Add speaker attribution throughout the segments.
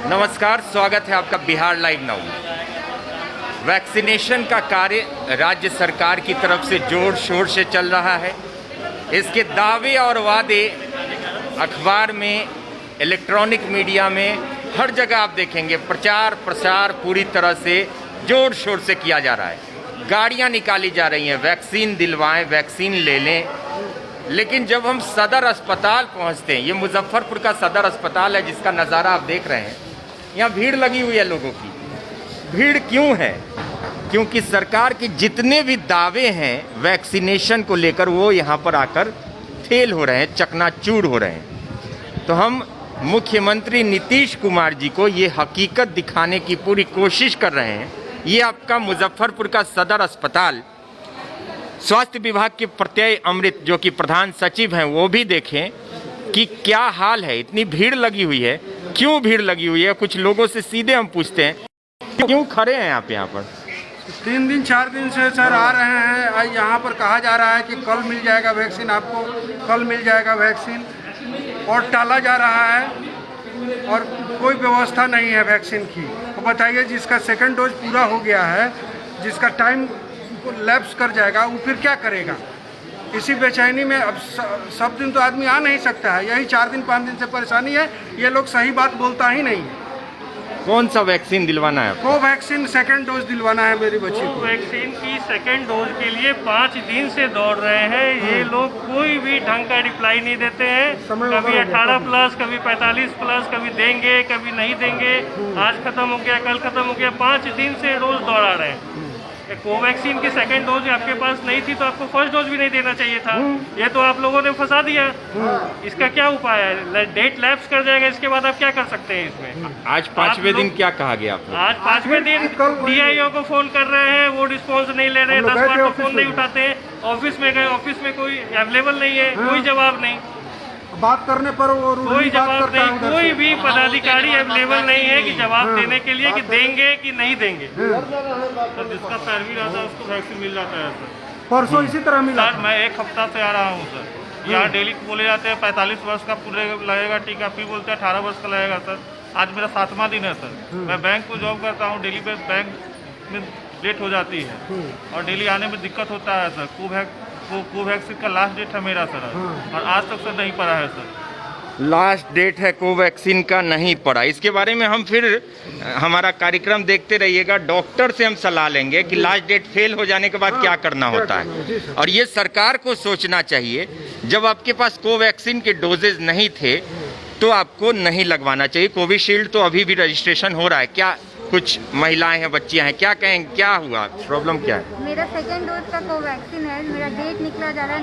Speaker 1: नमस्कार, स्वागत है आपका बिहार लाइव नाउ। वैक्सीनेशन का कार्य राज्य सरकार की तरफ से जोर शोर से चल रहा है। इसके दावे और वादे अखबार में, इलेक्ट्रॉनिक मीडिया में, हर जगह आप देखेंगे प्रचार प्रसार पूरी तरह से जोर शोर से किया जा रहा है। गाड़ियां निकाली जा रही हैं, वैक्सीन दिलवाएं, वैक्सीन ले लें। लेकिन जब हम सदर अस्पताल पहुंचते हैं, ये मुजफ्फरपुर का सदर अस्पताल है जिसका नज़ारा आप देख रहे हैं, यहाँ भीड़ लगी हुई है लोगों की। भीड़ क्यों है? क्योंकि सरकार के जितने भी दावे हैं वैक्सीनेशन को लेकर वो यहाँ पर आकर फेल हो रहे हैं, चकनाचूर हो रहे हैं। तो हम मुख्यमंत्री नीतीश कुमार जी को ये हकीकत दिखाने की पूरी कोशिश कर रहे हैं। ये आपका मुजफ्फरपुर का सदर अस्पताल, स्वास्थ्य विभाग के प्रत्यय अमृत जो कि प्रधान सचिव हैं वो भी देखें कि क्या हाल है। इतनी भीड़ लगी हुई है, क्यों भीड़ लगी हुई है? कुछ लोगों से सीधे हम पूछते हैं, क्यों खड़े हैं आप यहाँ पर?
Speaker 2: 3 दिन 4 दिन से सर आ रहे हैं। आज यहाँ पर कहा जा रहा है कि कल मिल जाएगा वैक्सीन, आपको कल मिल जाएगा वैक्सीन, और टाला जा रहा है और कोई व्यवस्था नहीं है वैक्सीन की। तो बताइए, जिसका सेकंड डोज पूरा हो गया है, जिसका टाइम लैप्स कर जाएगा, वो फिर क्या करेगा? इसी बेचैनी में अब सब दिन तो आदमी आ नहीं सकता है। यही 4 दिन 5 दिन से परेशानी है। ये लोग सही बात बोलता ही नहीं है।
Speaker 1: कौन सा वैक्सीन दिलवाना है?
Speaker 2: कोवैक्सीन सेकंड डोज दिलवाना है मेरी बच्ची को।
Speaker 3: कोवैक्सीन की सेकंड डोज के लिए 5 दिन से दौड़ रहे हैं। ये लोग कोई भी ढंग का रिप्लाई नहीं देते हैं। कभी 18 प्लस, कभी 45 प्लस, कभी देंगे, कभी नहीं देंगे। आज खत्म हो गया, कल खत्म हो गया। 5 दिन से रोज दौड़ा रहे हैं। कोवैक्सीन की सेकंड डोज आपके पास नहीं थी तो आपको फर्स्ट डोज भी नहीं देना चाहिए था। ये तो आप लोगों ने फंसा दिया। इसका क्या उपाय है? डेट लैप्स कर जाएगा, इसके बाद आप क्या कर सकते हैं इसमें?
Speaker 1: आज 5वें दिन क्या कहा गया आपको?
Speaker 3: आज 5वें दिन DIO को फोन कर रहे हैं, वो रिस्पॉन्स नहीं ले रहे हैं। 10 बार तो फोन नहीं उठाते हैं। ऑफिस में गए, ऑफिस में कोई अवेलेबल नहीं है, कोई जवाब नहीं।
Speaker 2: बात करने पर वो
Speaker 3: कोई जवाब नहीं, कोई भी पदाधिकारी अवेलेबल नहीं है कि जवाब देने के लिए कि देंगे कि नहीं देंगे। तो जिसका पैरवी रहता है उसको वैक्सीन मिल जाता है सर।
Speaker 2: परसों इसी तरह मिला।
Speaker 3: सर मैं 1 हफ्ता से आ रहा हूँ सर। यहाँ डेली बोले जाते हैं 45 वर्ष का पूरे लगेगा टीका, फिर बोलते हैं 18 वर्ष का लगेगा सर। आज मेरा 7वां दिन है सर। मैं बैंक को जॉब करता हूँ, डेली बैंक में लेट हो जाती है और डेली आने में दिक्कत होता है सर। कोवैक्सीन का लास्ट डेट है मेरा सर, और आज तक सर नहीं पड़ा है सर।
Speaker 1: लास्ट डेट है कोवैक्सीन का, नहीं पड़ा। इसके बारे में हम फिर हमारा कार्यक्रम देखते रहिएगा। डॉक्टर से हम सलाह लेंगे कि लास्ट डेट फेल हो जाने के बाद क्या करना होता है। और ये सरकार को सोचना चाहिए, जब आपके पास कोवैक्सीन के डोजेज नहीं थे तो आपको नहीं लगवाना चाहिए। कोविशील्ड तो अभी भी रजिस्ट्रेशन हो रहा है। क्या कुछ महिलाएं हैं, बच्चियां हैं, क्या कहें, क्या हुआ, प्रॉब्लम क्या है?
Speaker 4: मेरा सेकेंड डोज का कोवैक्सीन है। मेरा डेट निकला जा रहा है,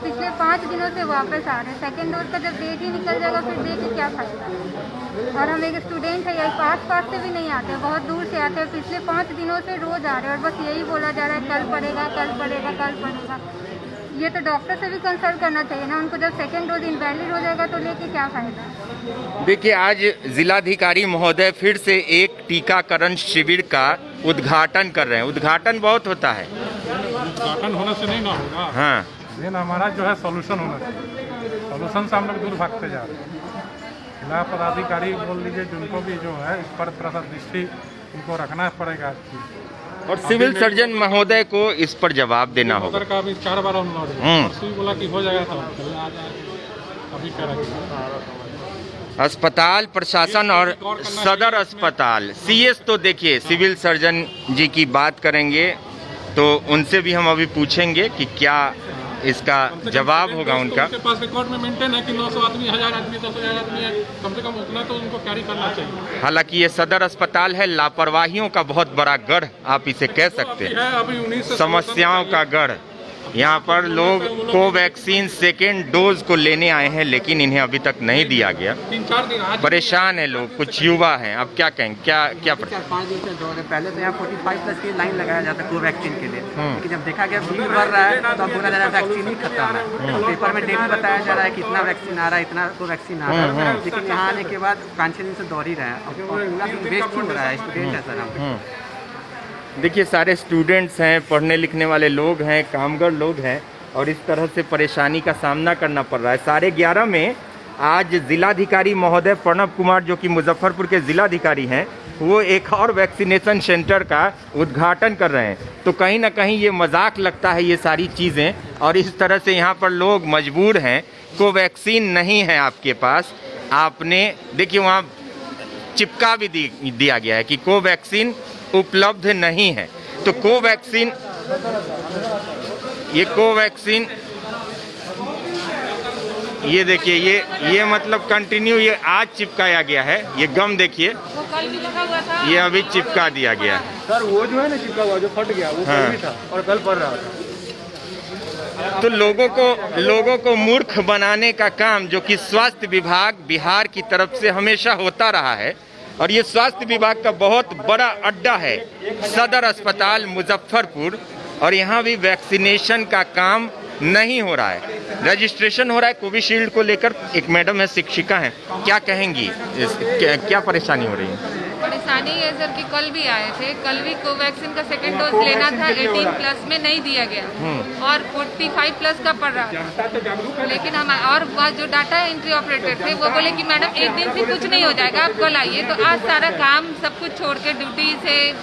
Speaker 4: पिछले 5 दिनों से वापस आ रहे हैं। सेकेंड डोज का जब डेट ही निकल जाएगा फिर दे के क्या फायदा? और हम एक स्टूडेंट है, यही पास से भी नहीं आते, बहुत दूर से आते हैं। पिछले 5 दिनों से रोज आ रहे हैं और बस यही बोला जा रहा है कल पड़ेगा, कल पड़ेगा, कल पड़ेगा। ये तो डॉक्टर से भी कंसल्ट करना चाहिए ना उनको। जब सेकेंड डोज इनवैलिड हो जाएगा तो लेके क्या फायदा?
Speaker 1: देखिए, आज जिलाधिकारी महोदय फिर से एक टीकाकरण शिविर का उद्घाटन कर रहे हैं। उद्घाटन बहुत होता है,
Speaker 5: उद्घाटन होने से नहीं ना होगा।
Speaker 1: हाँ,
Speaker 5: लेकिन हमारा जो है सॉल्यूशन होना चाहिए। सॉल्यूशन से हम लोग दूर भागते जा रहे हैं। जिला पदाधिकारी बोल लीजिए, जिनको भी जो है इस पर थोड़ा सा दृष्टि उनको रखना पड़ेगा।
Speaker 1: और सिविल सर्जन महोदय को इस पर जवाब देना होगा।
Speaker 5: का अभी 4 बार हम लौटे, बोला कि हो जाएगा, तो आ जाएगा। अभी कह रहा
Speaker 1: अस्पताल प्रशासन और सदर अस्पताल CS तो देखिए, सिविल सर्जन जी की बात करेंगे तो उनसे भी हम अभी पूछेंगे कि क्या इसका जवाब होगा उनका।
Speaker 5: उनके पास रिकॉर्ड में मेंटेन है कि 900 आदमी, 1000 आदमी, 10,000 आदमी है, कम से कम उतना तो उनको कैरी करना चाहिए।
Speaker 1: हालांकि ये सदर अस्पताल है, लापरवाहियों का बहुत बड़ा गढ़ आप इसे कह सकते हैं, समस्याओं का गढ़। यहाँ पर लोग कोवैक्सीन सेकेंड डोज को लेने आए हैं लेकिन इन्हें अभी तक नहीं दिया गया।
Speaker 5: 3-4 दिन
Speaker 1: परेशान है लोग, कुछ युवा हैं। अब क्या कहें, क्या
Speaker 6: 4-5 दिन से दौड़ रहे। पहले तो यहाँ 45 प्लस की लाइन लगाया जाता है कोवैक्सीन के लिए, लेकिन जब देखा गया भीड़ बढ़ रहा है तो अब बोला जा रहा है वैक्सीन ही खत्म है। पेपर में डेट बताया जा रहा है कि इतना वैक्सीन आ रहा है, इतना कोवैक्सीन आ रहा है, लेकिन यहाँ आने के बाद 5-6 दिन से दौड़ ही रहे हैं। अब पूरा दिन वेस्ट ही हो रहा है। स्टूडेंट है सर हम।
Speaker 1: देखिए, सारे स्टूडेंट्स हैं, पढ़ने लिखने वाले लोग हैं, कामगर लोग हैं और इस तरह से परेशानी का सामना करना पड़ रहा है। 11:30 में आज जिलाधिकारी महोदय प्रणव कुमार जो कि मुजफ्फरपुर के जिलाधिकारी हैं, वो एक और वैक्सीनेशन सेंटर का उद्घाटन कर रहे हैं। तो कहीं ना कहीं ये मजाक लगता है ये सारी चीज़ें, और इस तरह से यहाँ पर लोग मजबूर हैं। कोवैक्सीन नहीं है आपके पास, आपने देखिए वहाँ चिपका भी दिया गया है कि कोवैक्सीन उपलब्ध नहीं है। तो कोवैक्सीन, ये कोवैक्सीन, ये देखिए ये मतलब कंटिन्यू ये आज चिपकाया गया है। ये गम देखिए, ये अभी चिपका दिया गया है।
Speaker 2: सर वो जो है ना चिपका हुआ जो फट गया वो कल भी था और कल पड़ रहा था।
Speaker 1: तो लोगों को मूर्ख बनाने का काम जो कि स्वास्थ्य विभाग बिहार की तरफ से हमेशा होता रहा है, और ये स्वास्थ्य विभाग का बहुत बड़ा अड्डा है सदर अस्पताल मुजफ्फरपुर, और यहाँ भी वैक्सीनेशन का काम नहीं हो रहा है। रजिस्ट्रेशन हो रहा है कोविशील्ड को लेकर। एक मैडम है, शिक्षिका हैं, क्या कहेंगी, क्या परेशानी हो रही है?
Speaker 7: परेशानी है सर कि कल भी आए थे, कल भी कोवैक्सीन का सेकेंड डोज लेना था, 18 प्लस में नहीं दिया गया और 45 प्लस का पड़ रहा था। लेकिन हम और जो डाटा एंट्री ऑपरेटर थे वो बोले कि मैडम एक दिन से कुछ नहीं हो जाएगा, आप कल आइए। तो आज सारा काम सब कुछ छोड़ के ड्यूटी से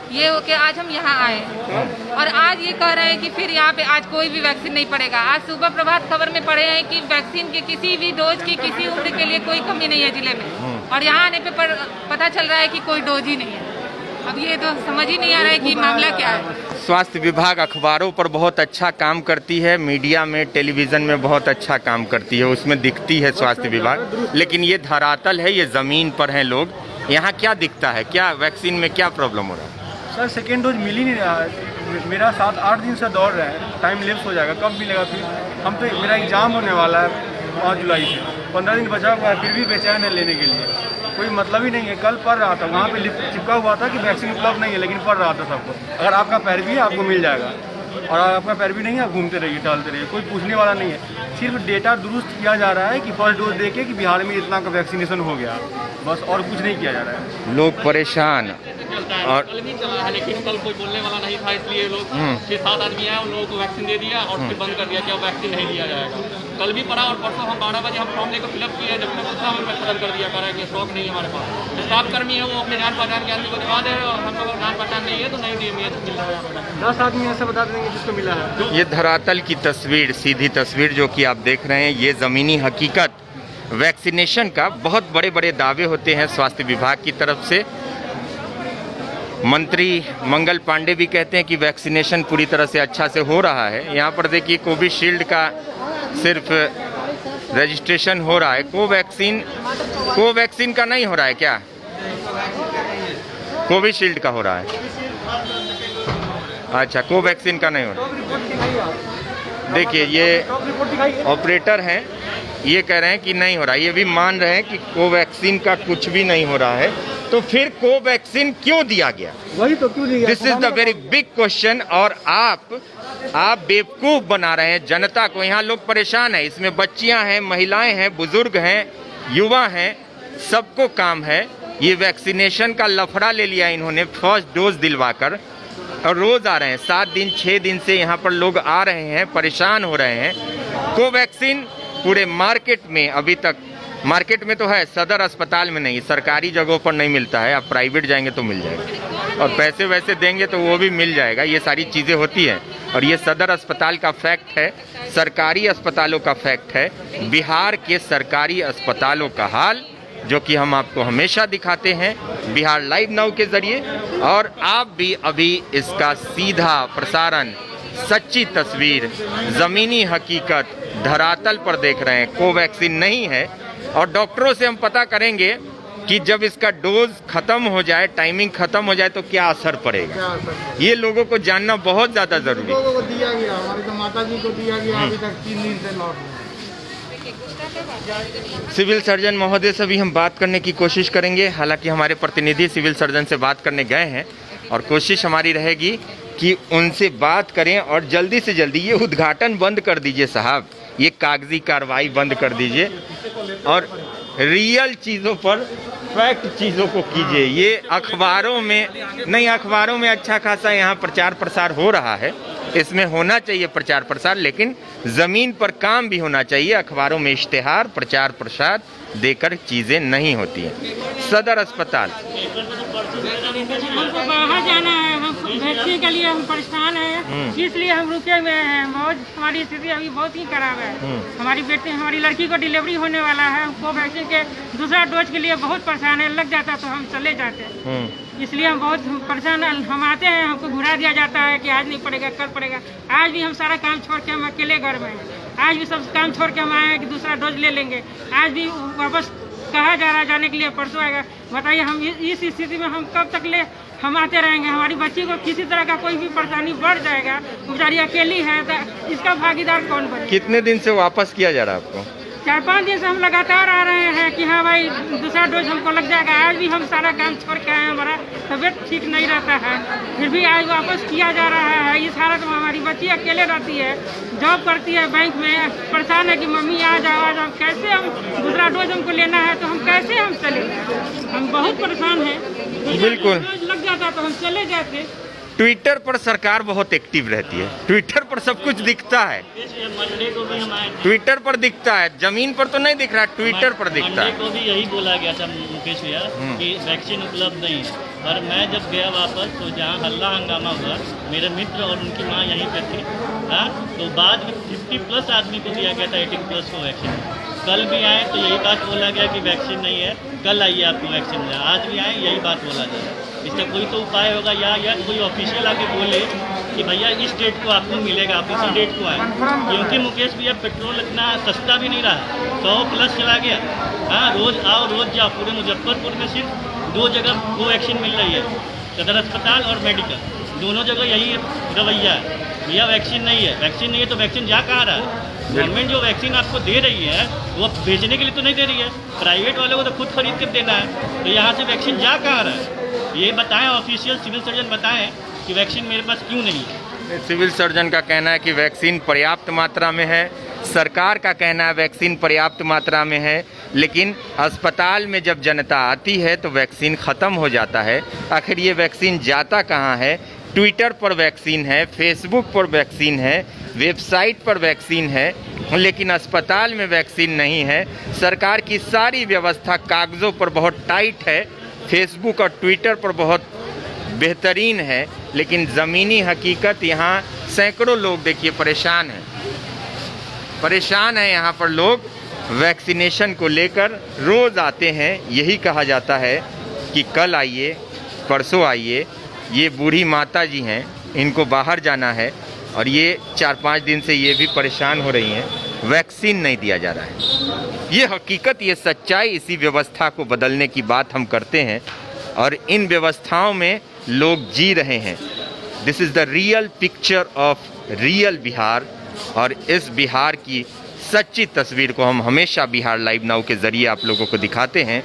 Speaker 7: ये हो के आज हम यहाँ आए, और आज ये कह रहे हैं कि फिर यहाँ पे आज कोई भी वैक्सीन नहीं पड़ेगा। आज सुबह प्रभात खबर में पढ़े हैं कि वैक्सीन के किसी भी डोज की किसी उम्र के लिए कोई कमी नहीं है जिले में, और यहाँ आने पे पता चल रहा है कि कोई डोज ही नहीं है। अब ये तो समझ ही नहीं आ रहा है कि मामला क्या है।
Speaker 1: स्वास्थ्य विभाग अखबारों पर बहुत अच्छा काम करती है, मीडिया में, टेलीविज़न में बहुत अच्छा काम करती है, उसमें दिखती है स्वास्थ्य विभाग, लेकिन ये धरातल है, ये ज़मीन पर हैं लोग। यहाँ क्या दिखता है, क्या वैक्सीन में क्या प्रॉब्लम हो रहा है?
Speaker 2: सर सेकेंड डोज मिल ही नहीं रहा है। मेरा 7-8 दिन से दौड़ रहा है, टाइम लेप्स हो जाएगा, कब मिलेगा फिर? हम तो मेरा एग्ज़ाम होने वाला है 5 जुलाई से, 15 दिन बचा हुआ है, फिर भी बेचैन है लेने के लिए। कोई मतलब ही नहीं है। कल पढ़ रहा था, वहाँ पे चिपका हुआ था कि वैक्सीन उपलब्ध नहीं है, लेकिन पढ़ रहा था सबको, अगर आपका पैरवी है आपको मिल जाएगा, और आपका पैरवी नहीं है आप घूमते रहिए, टहलते रहिए, कोई पूछने वाला नहीं है। सिर्फ डेटा दुरुस्त किया जा रहा है कि फर्स्ट डोज देके कि बिहार में इतना का वैक्सीनेशन हो गया, बस, और कुछ नहीं किया जा रहा है।
Speaker 1: लोग परेशान, और
Speaker 8: कल भी चला है, लेकिन कल कोई बोलने वाला नहीं था, इसलिए लोग 6-7 आदमी आए, उन लोगों को वैक्सीन दे दिया और फिर बंद कर दिया कि अब वैक्सीन नहीं लिया जाएगा। कल भी पड़ा, और परसों हम 12 बजे हम फॉर्म लेकर फिलअप किए, जब तक दूसरा हमें खत्म कर दिया, कह रहा है कि स्टॉक नहीं है हमारे पास। स्टाफ कर्मी है वो अपने जान पहचान के आदमी को दिखा दे रहे, और हम लोग जान पहचान नहीं है तो नहीं मिल रहा है।
Speaker 2: 10 आदमी ऐसा बता देंगे जिसको मिला है।
Speaker 1: ये धरातल की तस्वीर, सीधी तस्वीर जो कि आप देख रहे हैं, ये ज़मीनी हकीकत। वैक्सीनेशन का बहुत बड़े बड़े दावे होते हैं स्वास्थ्य विभाग की तरफ से। मंत्री मंगल पांडे भी कहते हैं कि वैक्सीनेशन पूरी तरह से अच्छा से हो रहा है। यहाँ पर देखिए कोविशील्ड का सिर्फ रजिस्ट्रेशन हो रहा है, कोवैक्सीन का नहीं हो रहा है क्या? कोविशील्ड का हो रहा है, अच्छा, कोवैक्सीन का नहीं हो रहा। देखिए ये ऑपरेटर हैं, ये कह रहे हैं कि नहीं हो रहा, ये भी मान रहे हैं कि कोवैक्सीन का कुछ भी नहीं हो रहा है। तो फिर कोवैक्सीन क्यों दिया गया?
Speaker 2: वही तो क्यों दिया?
Speaker 1: This is the very big question. और आप बेवकूफ़ बना रहे हैं जनता को। यहाँ लोग परेशान हैं, इसमें बच्चियां हैं, महिलाएं हैं, बुजुर्ग हैं, युवा हैं, सबको काम है। ये वैक्सीनेशन का लफड़ा ले लिया इन्होंने फर्स्ट डोज दिलवाकर, और रोज़ आ रहे हैं, 7 दिन 6 दिन से यहाँ पर लोग आ रहे हैं, परेशान हो रहे हैं। कोवैक्सीन पूरे मार्केट में अभी तक, मार्केट में तो है, सदर अस्पताल में नहीं, सरकारी जगहों पर नहीं मिलता है। आप प्राइवेट जाएंगे तो मिल जाएगा, और पैसे वैसे देंगे तो वो भी मिल जाएगा। ये सारी चीज़ें होती हैं, और ये सदर अस्पताल का फैक्ट है, सरकारी अस्पतालों का फैक्ट है, बिहार के सरकारी अस्पतालों का हाल, जो कि हम आपको हमेशा दिखाते हैं बिहार लाइव नाउ के ज़रिए। और आप भी अभी इसका सीधा प्रसारण, सच्ची तस्वीर, ज़मीनी हकीकत धरातल पर देख रहे हैं। कोवैक्सीन नहीं है, और डॉक्टरों से हम पता करेंगे कि जब इसका डोज खत्म हो जाए, टाइमिंग खत्म हो जाए, तो क्या असर पड़ेगा। ये लोगों को जानना बहुत ज़्यादा ज़रूरी है।
Speaker 2: लोगों को दिया गया, हमारी तो माता जी को दिया गया, अभी तक 3 दिन से लौट।
Speaker 1: सिविल सर्जन महोदय से भी हम बात करने की कोशिश करेंगे। हालांकि हमारे प्रतिनिधि सिविल सर्जन से बात करने गए हैं, और कोशिश हमारी रहेगी कि उनसे बात करें, और जल्दी से जल्दी ये उद्घाटन बंद कर दीजिए साहब, ये कागजी कार्रवाई बंद कर दीजिए, और रियल चीज़ों पर, फैक्ट चीज़ों को कीजिए। ये अखबारों में नहीं, अखबारों में अच्छा खासा यहाँ प्रचार प्रसार हो रहा है, इसमें होना चाहिए प्रचार प्रसार, लेकिन ज़मीन पर काम भी होना चाहिए। अखबारों में इश्तिहार प्रचार प्रसार देकर चीज़ें नहीं होती हैं। सदर अस्पताल
Speaker 9: हमको बाहर जाना है, हम वैक्सीन के लिए हम परेशान हैं, इसलिए हम रुके हुए हैं। बहुत हमारी स्थिति अभी बहुत ही खराब है। हमारी लड़की को डिलीवरी होने वाला है। हमको वैक्सीन के दूसरा डोज के लिए बहुत परेशान है। लग जाता तो हम चले जाते, इसलिए हम बहुत परेशान। हम आते हैं, हमको घुरा दिया जाता है कि आज नहीं पड़ेगा कल पड़ेगा। आज भी हम सारा काम छोड़ के हम अकेले घर में हैं। आज भी सब काम छोड़ के हम आए हैं कि दूसरा डोज ले लेंगे। आज भी वापस कहा जा रहा है जाने के लिए, परसों आएगा। बताइए हम इस स्थिति में हम कब तक ले हम आते रहेंगे। हमारी बच्ची को किसी तरह का कोई भी परेशानी बढ़ जाएगा, बेचारी अकेली है, तो इसका भागीदार कौन बने?
Speaker 1: कितने दिन से वापस किया जा रहा है आपको?
Speaker 9: 4-5 दिन से हम लगातार आ रहे हैं कि हाँ भाई दूसरा डोज हमको लग जाएगा। आज भी हम सारा काम छोड़ के आए हैं, हमारा तबीयत ठीक नहीं रहता है, फिर भी आज वापस किया जा रहा है। इस हालत में हमारी बच्ची अकेले रहती है, जॉब करती है बैंक में, परेशान है कि मम्मी आ जाओ। कैसे हम दूसरा डोज हमको लेना है तो हम कैसे हम चले? हम बहुत परेशान हैं।
Speaker 1: बिल्कुल
Speaker 9: लग जाता तो हम चले जाते।
Speaker 1: ट्विटर पर सरकार बहुत एक्टिव रहती है, ट्विटर पर सब कुछ दिखता है, ट्विटर पर दिखता है, जमीन पर तो नहीं दिख रहा, ट्विटर पर दिखता है।
Speaker 10: को भी यही बोला गया था मुकेश भैया कि वैक्सीन उपलब्ध नहीं है, पर मैं जब गया वापस तो जहाँ हल्ला हंगामा हुआ, मेरे मित्र और उनकी माँ यहीं पे थी। हाँ, तो बाद में 50+ आदमी को दिया गया था 18+ को वैक्सीन। कल भी आए तो यही बात बोला गया कि वैक्सीन नहीं है, कल आइए आपको वैक्सीन मिला। आज भी आए यही बात बोला जाए। इसका कोई तो उपाय होगा, या कोई ऑफिशियल आके बोले कि भैया इस डेट को आपको मिलेगा, आप इसी डेट को आए। क्योंकि मुकेश भैया पेट्रोल इतना सस्ता भी नहीं रहा, 100+ चला गया। हाँ, रोज़ आओ रोज़ जाओ। पूरे मुजफ्फरपुर में सिर्फ 2 जगह वो वैक्सीन मिल रही है, सदर अस्पताल और मेडिकल, दोनों जगह यही रवैया है। भैया वैक्सीन नहीं है, वैक्सीन नहीं है तो वैक्सीन जा कहाँ रहा है? गवर्नमेंट जो वैक्सीन आपको दे रही है वो बेचने के लिए तो नहीं दे रही है, प्राइवेट वालों को तो खुद खरीद कर देना है। तो यहाँ से वैक्सीन जा कहाँ रहा है? ये बताएं, ऑफिशियल सिविल सर्जन बताएं कि वैक्सीन मेरे पास क्यों नहीं है।
Speaker 1: सिविल सर्जन का कहना है कि वैक्सीन पर्याप्त मात्रा में है, सरकार का कहना है वैक्सीन पर्याप्त मात्रा में है, लेकिन अस्पताल में जब जनता आती है तो वैक्सीन ख़त्म हो जाता है। आखिर ये वैक्सीन जाता कहाँ है? ट्विटर पर वैक्सीन है, फेसबुक पर वैक्सीन है, वेबसाइट पर वैक्सीन है, लेकिन अस्पताल में वैक्सीन नहीं है। सरकार की सारी व्यवस्था कागज़ों पर बहुत टाइट है, फेसबुक और ट्विटर पर बहुत बेहतरीन है, लेकिन ज़मीनी हकीकत यहाँ सैकड़ों लोग देखिए परेशान हैं यहाँ पर लोग वैक्सीनेशन को लेकर रोज़ आते हैं। यही कहा जाता है कि कल आइए, परसों आइए। ये बूढ़ी माता जी हैं, इनको बाहर जाना है और ये 4-5 दिन से ये भी परेशान हो रही हैं, वैक्सीन नहीं दिया जा रहा है। ये हकीकत, ये सच्चाई, इसी व्यवस्था को बदलने की बात हम करते हैं और इन व्यवस्थाओं में लोग जी रहे हैं। This is the real picture of real Bihar, और इस बिहार की सच्ची तस्वीर को हम हमेशा बिहार लाइव नाउ के ज़रिए आप लोगों को दिखाते हैं।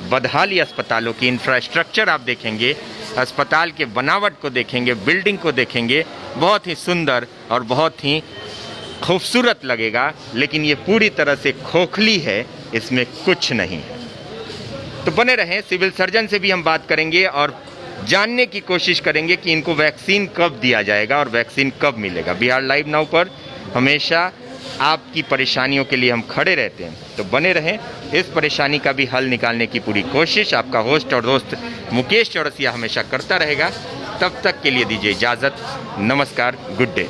Speaker 1: बदहाली अस्पतालों की इंफ्रास्ट्रक्चर आप देखेंगे, अस्पताल के बनावट को देखेंगे, बिल्डिंग को देखेंगे, बहुत ही सुंदर और बहुत ही खूबसूरत लगेगा, लेकिन ये पूरी तरह से खोखली है, इसमें कुछ नहीं है। तो बने रहें, सिविल सर्जन से भी हम बात करेंगे और जानने की कोशिश करेंगे कि इनको वैक्सीन कब दिया जाएगा और वैक्सीन कब मिलेगा। बिहार लाइव नाउ पर हमेशा आपकी परेशानियों के लिए हम खड़े रहते हैं, तो बने रहें। इस परेशानी का भी हल निकालने की पूरी कोशिश आपका होस्ट और दोस्त मुकेश चौरसिया हमेशा करता रहेगा। तब तक के लिए दीजिए इजाज़त। नमस्कार, गुड डे।